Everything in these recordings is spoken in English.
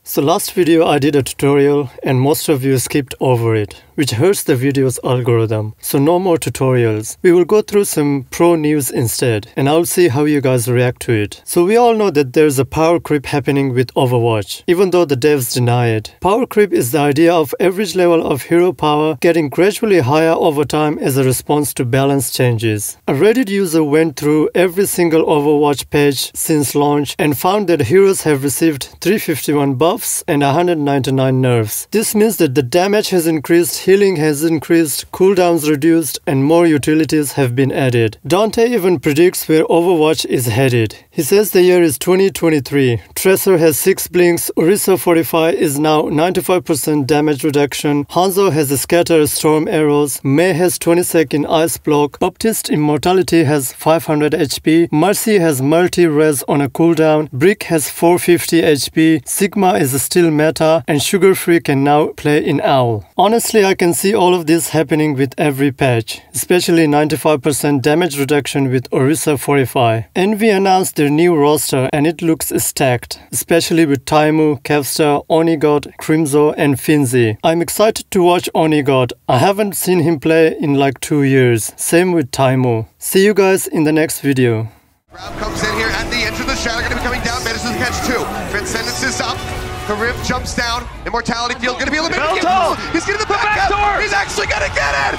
So last video I did a tutorial and most of you skipped over it, which hurts the video's algorithm. So no more tutorials. We will go through some pro news instead and I'll see how you guys react to it. So we all know that there's a power creep happening with Overwatch, even though the devs deny it. Power creep is the idea of average level of hero power getting gradually higher over time as a response to balance changes. A Reddit user went through every single Overwatch page since launch and found that heroes have received 351 buffs and 199 nerfs. This means that the damage has increased, healing has increased, cooldowns reduced, and more utilities have been added. Dante even predicts where Overwatch is headed. He says the year is 2023. Tracer has 6 blinks, Orisa 45 is now 95% damage reduction, Hanzo has a scatter storm arrows, Mei has 20-second ice block, Baptiste Immortality has 500 HP, Mercy has multi-res on a cooldown, Brick has 450 HP, Sigma is still meta, and Sugar Free can now play in Owl. Honestly, I can see all of this happening with every patch, especially 95% damage reduction with Orisa 45. Envy announced their new roster and it looks stacked, especially with Taimu, Kevstar, Onigod, Crimzo, and Finzi. I'm excited to watch Onigod. I haven't seen him play in like 2 years. Same with Taimu. See you guys in the next video. Round comes in here at the edge of the shadow, gonna be coming down, manages to catch 2. Transcendence is up, the Riv jumps down, Immortality Field gonna be eliminated. He's getting the back door! He's actually gonna get it!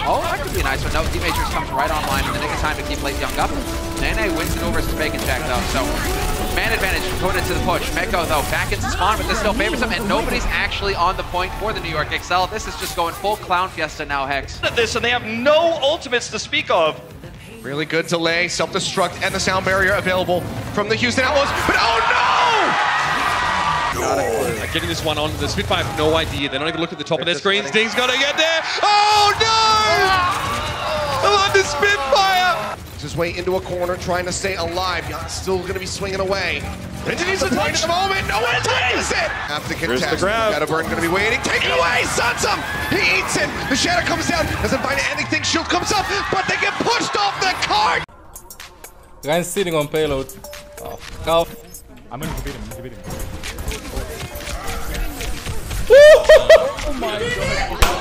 Oh, that could be a nice one. No, Team Matrix comes right online in the nick of time to keep late Young up. Nene wins it over Bacon Jack though, so man advantage going into the push. Meko though, back into spawn, but this still favors him, and nobody's actually on the point for the New York XL. This is just going full clown fiesta now, Hex. This, and they have no ultimates to speak of. Really good delay, self-destruct, and the sound barrier available from the Houston Outlaws, but oh no! Not a clue. Getting this one on, the Spitfire have no idea. They don't even look at the top of their screens. Sting's gotta get there! Oh no! I love the Spitfire! His way into a corner, trying to stay alive. Young's still gonna be swinging away. Benji needs a touch! At the moment, no one touches it! Have to contest. Here's the grab. Shadowburn gonna be waiting. Take it away! Suns him! He eats him! The Shadow comes down, doesn't find anything. Shield comes up, but they get pushed off the cart! Guy's sitting on payload. Oh. I'm gonna beat him, Oh my God.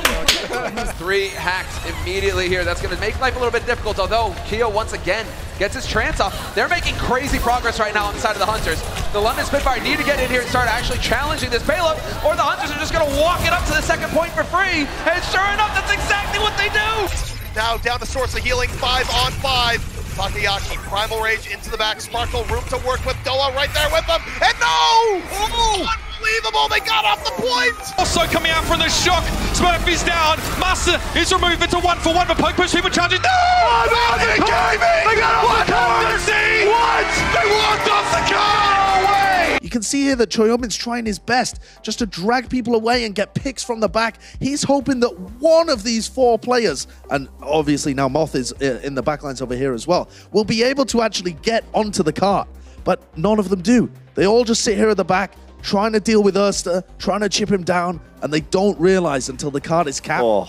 3 hacks immediately here. That's going to make life a little bit difficult, although Keo once again gets his trance off. They're making crazy progress right now on the side of the Hunters. The London Spitfire need to get in here and start actually challenging this payload, or the Hunters are just going to walk it up to the second point for free, and sure enough, that's exactly what they do! Now down to source of healing, 5 on 5. Takeyashi, Primal Rage into the back, Sparkle, room to work with, Doa right there with them, and no! Oh, unbelievable, they got off the point! Also coming out from the shock, Smurf is down, Master is removed into 1-for-1, but Poke Push, people charging, no! Oh, no, they gave me! They got what mercy! What? They walked off the car! No way! You can see here that Choyomin's trying his best just to drag people away and get picks from the back. He's hoping that one of these 4 players, and obviously now Moth is in the backlines over here as well, will be able to actually get onto the cart. But none of them do. They all just sit here at the back, trying to deal with Ursta, trying to chip him down, and they don't realize until the cart is capped. Oh,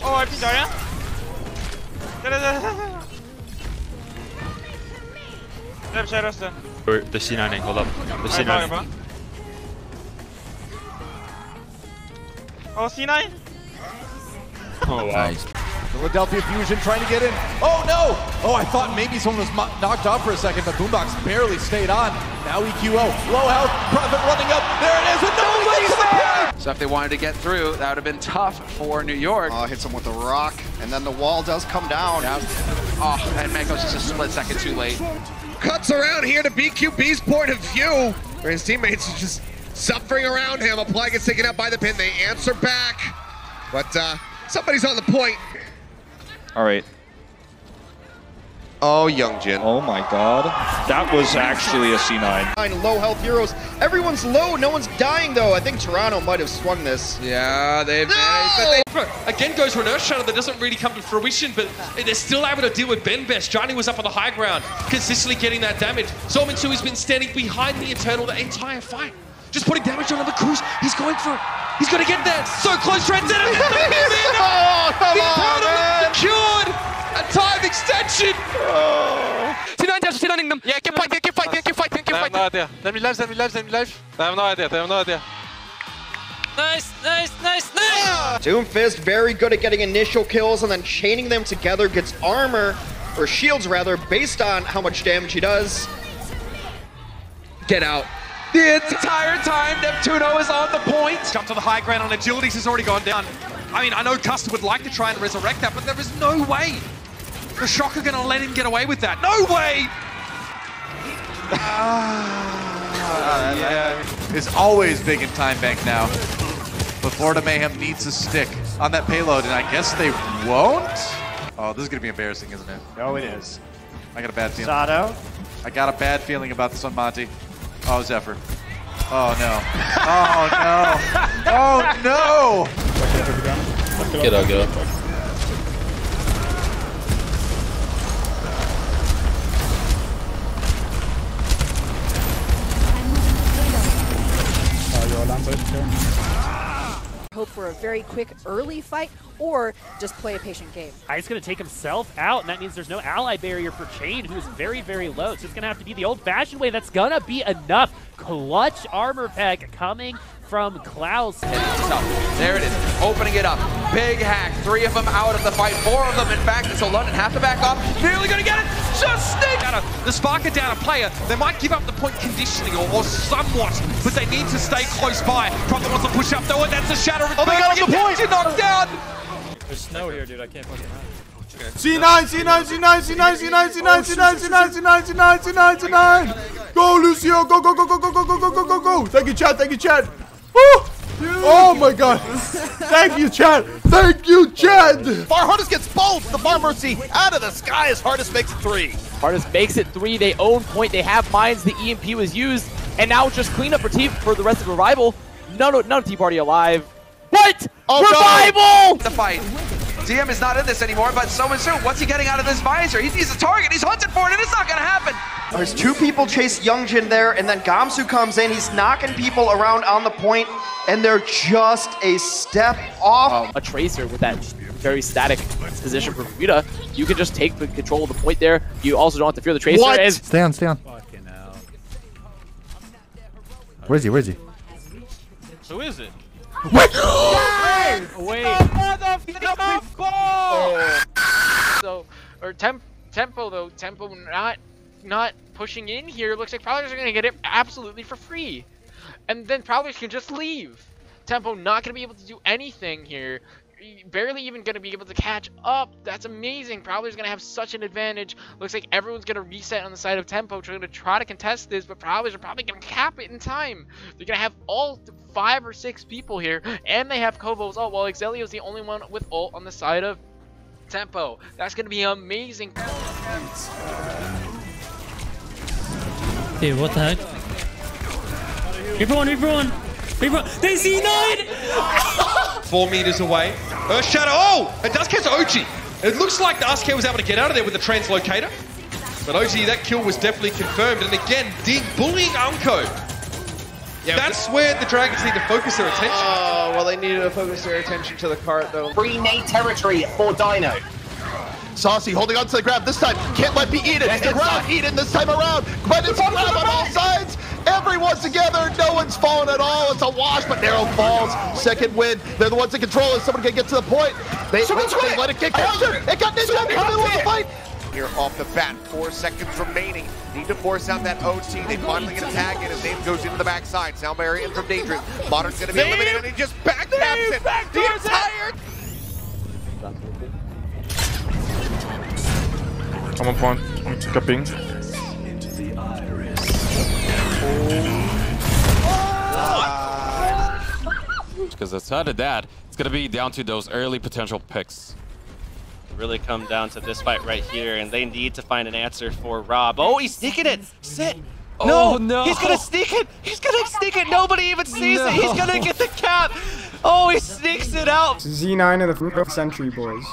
The C9, hold up. The C9. Oh, C9? Oh, wow. Nice. Philadelphia Fusion trying to get in. Oh no! Oh, I thought maybe someone was knocked off for a second, but Boombox barely stayed on. Now EQO, low health, Prophet running up. There it is, and nobody's there! So if they wanted to get through, that would have been tough for New York. Oh, hits him with the rock, and then the wall does come down. Yeah. Oh, and Meko's just a split second too late. Cuts around here to BQB's point of view, where his teammates are just suffering around him. A play gets taken out by the pin. They answer back, but somebody's on the point. All right. Oh, Youngjin. Oh my god. That was actually a C9. Low health heroes. Everyone's low. No one's dying, though. I think Toronto might have swung this. Yeah, they've managed. Again goes for an Earth Shadow that doesn't really come to fruition, but they're still able to deal with Ben Best. Johnny was up on the high ground, consistently getting that damage. Zolminsu has been standing behind the Eternal the entire fight. Just putting damage on the cruise. He's going to get there. So close, transcendent. Oh, come on, man. Secured. A time extension. C9 down, C9ing them. Yeah, keep fighting, keep fighting, keep fighting, keep fighting. No idea. Let me live, let me live, let me live. They have no idea, they have no idea. Nice, nice, nice, nice. Doomfist very good at getting initial kills and then chaining them together, gets armor, or shields rather, based on how much damage he does. Get out. The entire time, Neptuno is on the point. Jump to the high ground on agilities has already gone down. I mean, I know Custer would like to try and resurrect that, but there is no way the Shock are going to let him get away with that. No way! Yeah, it's always big in time bank now. But Florida Mayhem needs a stick on that payload, and I guess they won't? Oh, this is going to be embarrassing, isn't it? No, it is. I got a bad feeling. Sato. I got a bad feeling about this one, Monty. Oh, Zephyr. Oh, no. Oh, no. Oh, no! Get out, get out. Hope for a very quick early fight or just play a patient game. He's going to take himself out, and that means there's no ally barrier for Chain, who is very, very low. So it's going to have to be the old-fashioned way. That's going to be enough. Clutch armor pack coming from Klaus. There it is, opening it up. Big hack, 3 of them out of the fight, 4 of them in fact, and so London have to back off. Nearly gonna get it, just sneak! The Sparker down a player, they might give up the point conditioning or somewhat, but they need to stay close by. Probably wants to push up though, and that's a shatter. Oh, they got the point! Knocked down! There's snow here, dude. I can't fucking run. C9, C9, C9, C9, C9, C9, C9, C9, C9, C9, C9, C9. Go, Lucio. Go, go, go, go, go, go, go, go, go, go, go. Thank you, chat. Thank you, chat. Woo! Oh my god. Thank you, chat. Thank you, chat. Far Hardest gets both. The Bar Mercy out of the sky as Hardest makes it 3. Hardest makes it 3. They own point. They have mines. The EMP was used. And now it's just cleanup for the rest of Revival. None of Tea Party alive. What? Oh, Revival! The fight. DM is not in this anymore, but so is soon. What's he getting out of this visor? He's a target. He's hunting for it, and it's not going to happen. There's 2 people chase Youngjin there, and then Gamsu comes in. He's knocking people around on the point, and they're just a step off. A Tracer with that very static position for Bermuda. You can just take the control of the point there. You also don't have to fear the Tracer. What? Stay on, stay on. Fucking hell. Where's he? Where's he? Who is it? Wait! So, or Tempo though, Tempo not pushing in here. Looks like Prowlers are gonna get it absolutely for free, and then Prowlers can just leave. Tempo not gonna be able to do anything here. Barely even gonna be able to catch up. That's amazing. Prowler's gonna have such an advantage. Looks like everyone's gonna reset on the side of Tempo, trying to try to contest this, but Prowlers are probably gonna cap it in time. They're gonna have all 5 or 6 people here, and they have Kovo's ult, while Exelio's the only one with ult on the side of Tempo. That's gonna be amazing. Dude, what the heck? Everyone! They see 9! 4 meters away. Earth Shadow. Oh! It does catch Ochi. It looks like the Aske was able to get out of there with the translocator. But Ochi, that kill was definitely confirmed. And again, Dig bullying Unco. Yeah, that's where the Dragons need to focus their attention. Oh, well, they needed to focus their attention to the cart, though. Free nade territory for Dino. Saucy holding on to the grab this time. Can't let me eat it. It's the grab eaten this time around. But it's a grab on all sides. Everyone's together. No one's falling at all. It's a wash, but Narrow falls. Second win. They're the ones that control it. Someone can get to the point. They let it get captured. It got ninja in the middle of the fight. Here off the bat, 4 seconds remaining. Need to force out that OC. They finally get a tag in. His name goes into the backside. Soundberry in from Dangerous. Modern's going to be eliminated, and he just backtaps it. The entire... I'm on point. I'm capping. Because aside of that, it's going to be down to those early potential picks. Really come down to this fight right here, and they need to find an answer for Rob. Oh, he's sneaking it! Sit! Oh, no! He's gonna sneak it! He's gonna sneak it! Nobody even sees it! He's gonna get the cap! Oh, he sneaks it out! Z9 of the Sentry boys.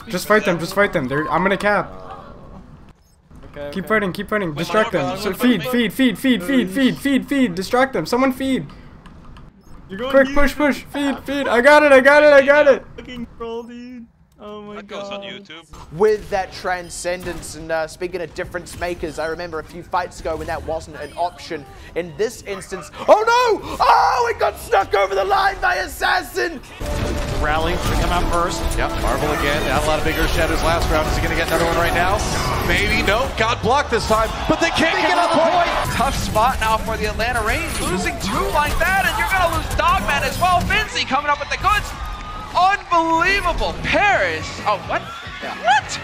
Just fight them, I'm gonna cap. Okay. Keep fighting, keep fighting. Distract them. So feed. Distract them. Someone feed. Quick, push. Feed. I got it. Fucking troll, dude. Oh my god. That goes on YouTube. With that transcendence, and speaking of difference makers, I remember a few fights ago when that wasn't an option. In this instance, oh no! Oh, it got stuck over the line by Assassin! Rally should come out first. Yep, Marvel again. Not a lot of bigger shadows last round. Is he going to get another one right now? Maybe. No. Got blocked this time, but they can't get on the point. Tough spot now for the Atlanta Reigns. Losing two like that, and you're going to lose Dogman as well. Vinci coming up with the goods. Unbelievable. Paris. Oh, what? Yeah. What?